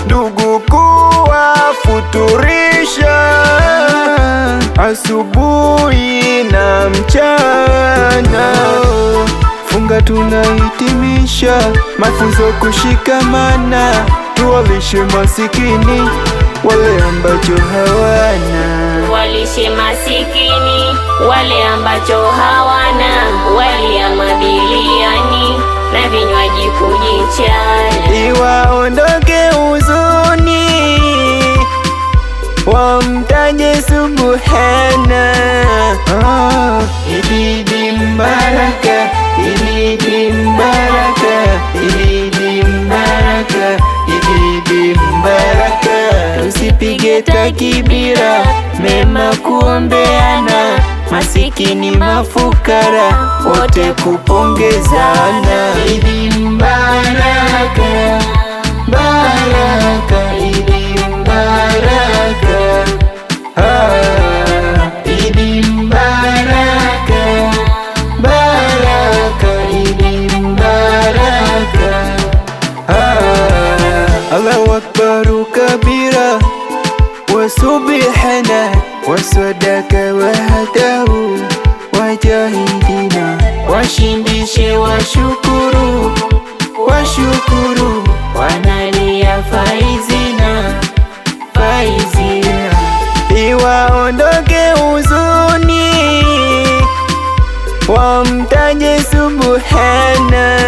ndugu kuwafuturisha asubuhi na mchana. Funga tunahitimisha mafunzo kushikamana, tuwalishe masikini wale ambacho hawana. Walishe masikini wale ambacho hawana, wali ya mabiliani na vinywaji kujichana. Iwaondoke huzuni, wamtaje Subhana. Idi mbaraka, Idi mbaraka, Idi mbaraka, Idi mbaraka. Tusipige takbira, mema kuombeana, masikini mafukara wote kupongezana. Idi mbaraka, baraka, Idi mbaraka, Idi mbaraka, baraka, Idi mbaraka. Allahu akbaru kabira wa subhana wa sadaka wahdahu wajahidina. Washindishe washukuru, washukuru wanalia faizina, faizina. Iwaondoke huzuni, wamtaje Subhana.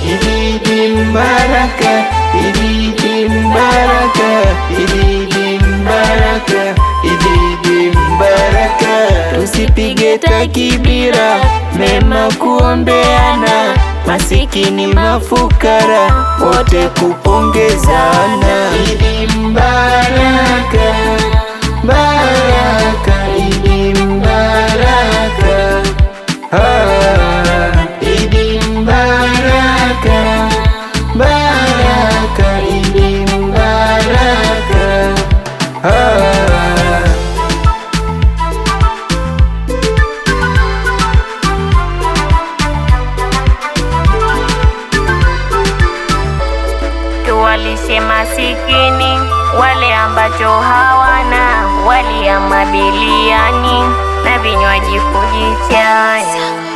Idi mbaraka, Idi mbaraka, Idi mbaraka, Idi mbaraka. Tusipige takbira, mema kuombeana, masikini mafukara wote kupongezana. Idi mbaraka, baraka, Idi mbaraka, Idi mbaraka, baraka, Idi mbaraka. Tuwalishe masikini wale ambacho hawana, wali ya mabiliani na vinywaji kujichana.